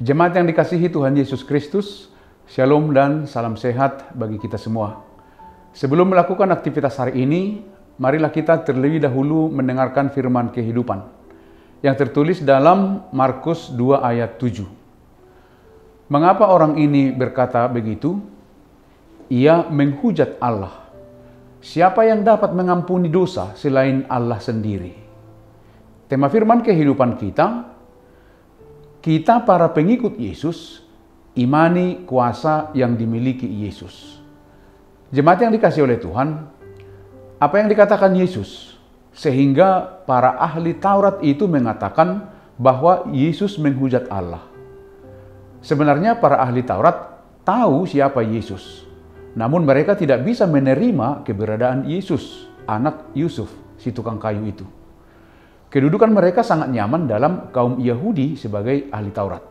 Jemaat yang dikasihi Tuhan Yesus Kristus, Shalom dan salam sehat bagi kita semua. Sebelum melakukan aktivitas hari ini, marilah kita terlebih dahulu mendengarkan firman kehidupan yang tertulis dalam Markus 2 ayat 7. Mengapa orang ini berkata begitu? Ia menghujat Allah. Siapa yang dapat mengampuni dosa selain Allah sendiri? Tema firman kehidupan kita para pengikut Yesus, imani kuasa yang dimiliki Yesus. Jemaat yang dikasihi oleh Tuhan, apa yang dikatakan Yesus, sehingga para ahli Taurat itu mengatakan bahwa Yesus menghujat Allah. Sebenarnya para ahli Taurat tahu siapa Yesus, namun mereka tidak bisa menerima keberadaan Yesus, anak Yusuf, si tukang kayu itu. Kedudukan mereka sangat nyaman dalam kaum Yahudi sebagai ahli Taurat,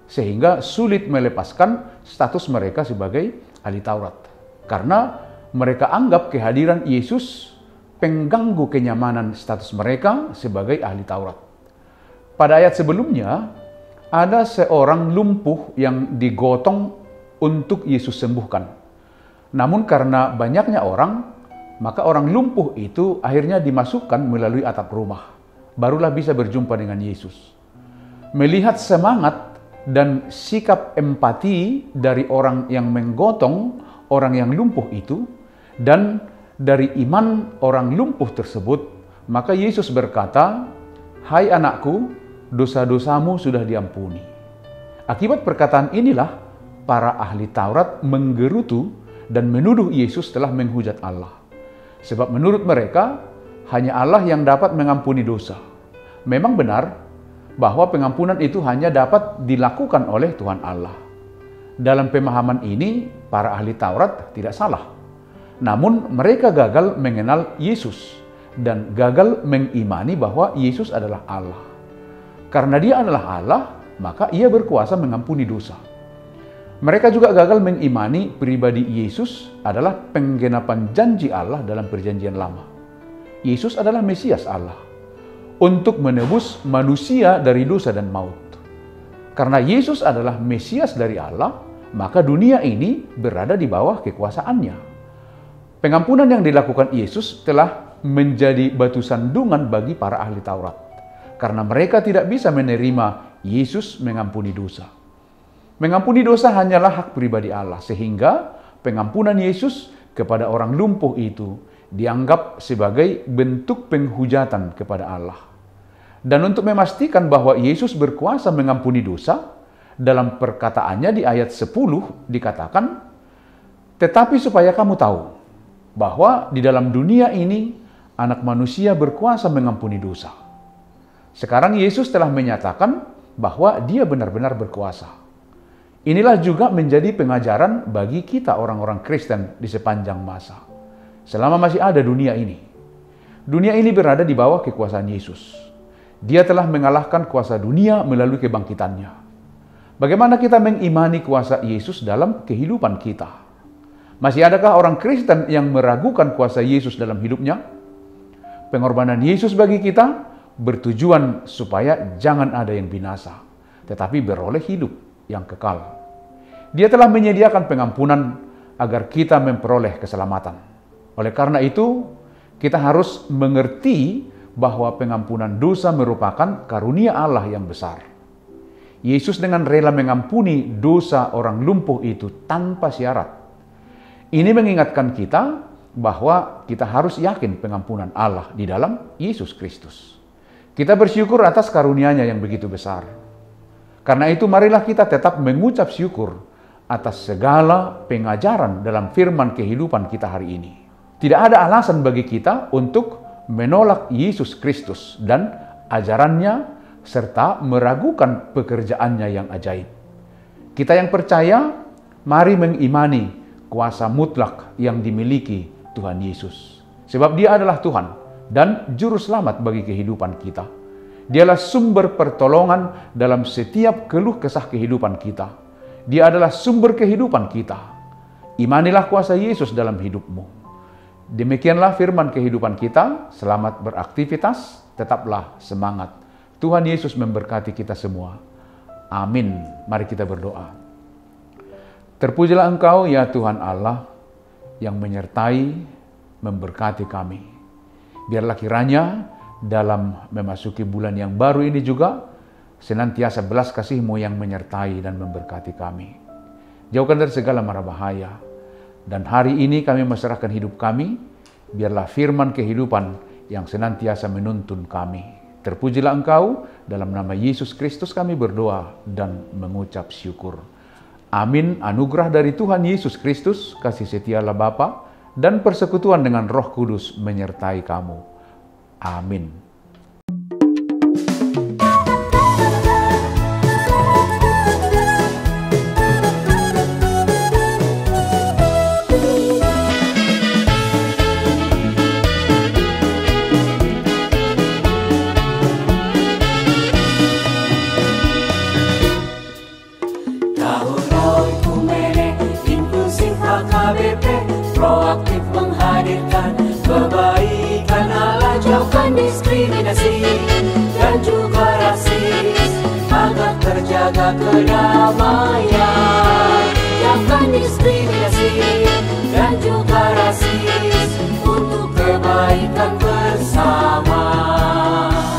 sehingga sulit melepaskan status mereka sebagai ahli Taurat. Karena mereka anggap kehadiran Yesus pengganggu kenyamanan status mereka sebagai ahli Taurat. Pada ayat sebelumnya, ada seorang lumpuh yang digotong untuk Yesus sembuhkan. Namun karena banyaknya orang, maka orang lumpuh itu akhirnya dimasukkan melalui atap rumah. Barulah bisa berjumpa dengan Yesus. Melihat semangat dan sikap empati dari orang yang menggotong orang yang lumpuh itu, dan dari iman orang lumpuh tersebut, maka Yesus berkata, "Hai anakku, dosa-dosamu sudah diampuni." Akibat perkataan inilah, para ahli Taurat menggerutu dan menuduh Yesus telah menghujat Allah. Sebab menurut mereka, hanya Allah yang dapat mengampuni dosa. Memang benar bahwa pengampunan itu hanya dapat dilakukan oleh Tuhan Allah. Dalam pemahaman ini, para ahli Taurat tidak salah. Namun mereka gagal mengenal Yesus dan gagal mengimani bahwa Yesus adalah Allah. Karena Dia adalah Allah, maka Ia berkuasa mengampuni dosa. Mereka juga gagal mengimani pribadi Yesus adalah penggenapan janji Allah dalam perjanjian lama. Yesus adalah Mesias Allah untuk menebus manusia dari dosa dan maut. Karena Yesus adalah Mesias dari Allah, maka dunia ini berada di bawah kekuasaannya. Pengampunan yang dilakukan Yesus telah menjadi batu sandungan bagi para ahli Taurat, karena mereka tidak bisa menerima Yesus mengampuni dosa. Mengampuni dosa hanyalah hak pribadi Allah, sehingga pengampunan Yesus kepada orang lumpuh itu dianggap sebagai bentuk penghujatan kepada Allah. Dan untuk memastikan bahwa Yesus berkuasa mengampuni dosa, dalam perkataannya di ayat 10 dikatakan, "Tetapi supaya kamu tahu bahwa di dalam dunia ini Anak Manusia berkuasa mengampuni dosa." Sekarang Yesus telah menyatakan bahwa Dia benar-benar berkuasa. Inilah juga menjadi pengajaran bagi kita orang-orang Kristen di sepanjang masa. Selama masih ada dunia ini. Dunia ini berada di bawah kekuasaan Yesus. Dia telah mengalahkan kuasa dunia melalui kebangkitannya. Bagaimana kita mengimani kuasa Yesus dalam kehidupan kita? Masih adakah orang Kristen yang meragukan kuasa Yesus dalam hidupnya? Pengorbanan Yesus bagi kita bertujuan supaya jangan ada yang binasa, tetapi beroleh hidup yang kekal. Dia telah menyediakan pengampunan agar kita memperoleh keselamatan. Oleh karena itu, kita harus mengerti bahwa pengampunan dosa merupakan karunia Allah yang besar. Yesus dengan rela mengampuni dosa orang lumpuh itu tanpa syarat. Ini mengingatkan kita bahwa kita harus yakin pengampunan Allah di dalam Yesus Kristus. Kita bersyukur atas karunia-Nya yang begitu besar. Karena itu marilah kita tetap mengucap syukur atas segala pengajaran dalam firman kehidupan kita hari ini. Tidak ada alasan bagi kita untuk menolak Yesus Kristus dan ajarannya serta meragukan pekerjaannya yang ajaib. Kita yang percaya, mari mengimani kuasa mutlak yang dimiliki Tuhan Yesus. Sebab Dia adalah Tuhan dan Juru Selamat bagi kehidupan kita. Dialah sumber pertolongan dalam setiap keluh kesah kehidupan kita. Dia adalah sumber kehidupan kita. Imanilah kuasa Yesus dalam hidupmu. Demikianlah firman kehidupan kita. Selamat beraktivitas, tetaplah semangat. Tuhan Yesus memberkati kita semua. Amin. Mari kita berdoa. Terpujilah Engkau ya Tuhan Allah yang menyertai, memberkati kami. Biarlah kiranya dalam memasuki bulan yang baru ini juga senantiasa belas kasih-Mu yang menyertai dan memberkati kami. Jauhkan dari segala mara bahaya. Dan hari ini kami menyerahkan hidup kami, biarlah firman kehidupan yang senantiasa menuntun kami. Terpujilah Engkau, dalam nama Yesus Kristus kami berdoa dan mengucap syukur. Amin. Anugerah dari Tuhan Yesus Kristus, kasih setia Allah Bapa, dan persekutuan dengan Roh Kudus menyertai kamu. Amin. Proaktif menghadirkan kebaikan Allah, jauhkan diskriminasi dan juga rasis, agar terjaga kedamaian. Jauhkan diskriminasi dan juga rasis untuk kebaikan bersama.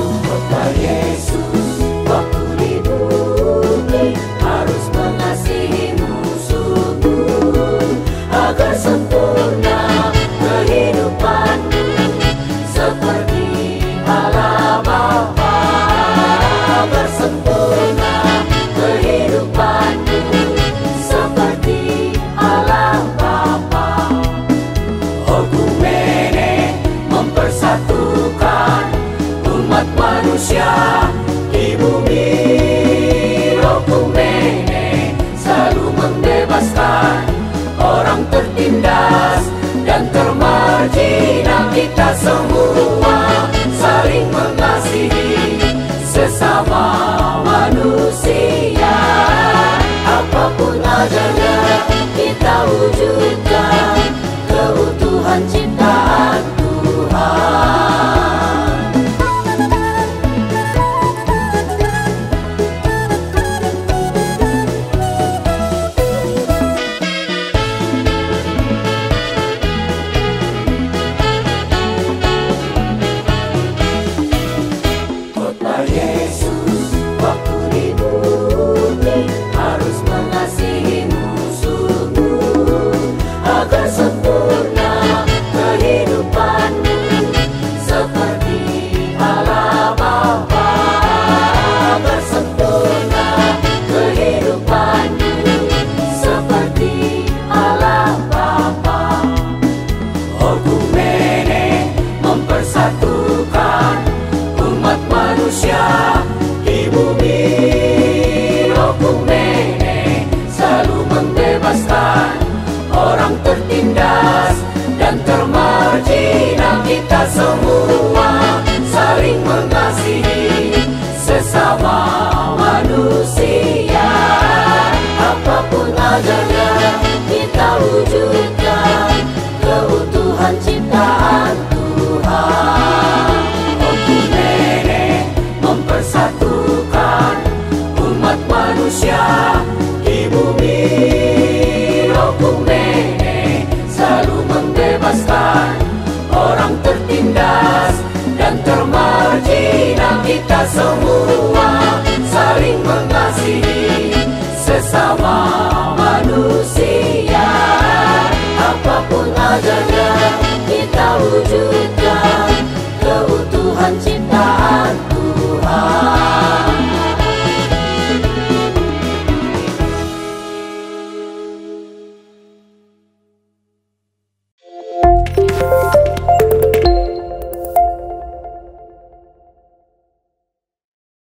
Kota Yesus waktu di bumi harus mengasihi musuhmu agar sempurna kehidupanmu seperti Allah Bapa. Agar sempurna kehidupanmu seperti Allah Bapa. Okumene mempersatukan umat manusia di bumi. Okumene selalu membebaskan orang tertindas dan termarginal. Kita semua saling mengasihi sesama manusia. Apapun adanya kita wujudkan keutuhan ciptaan Tuhan. Kita semua saling mengasihi sesama manusia. Apapun adanya kita wujudkan keutuhan ciptaan Tuhan. Okumene mempersatukan umat manusia di bumi. Okumene selalu membebaskan orang tertindas dan termarginal. Kita semua saling mengasihi sesama manusia. Apapun adanya kita wujudkan keutuhan ciptaan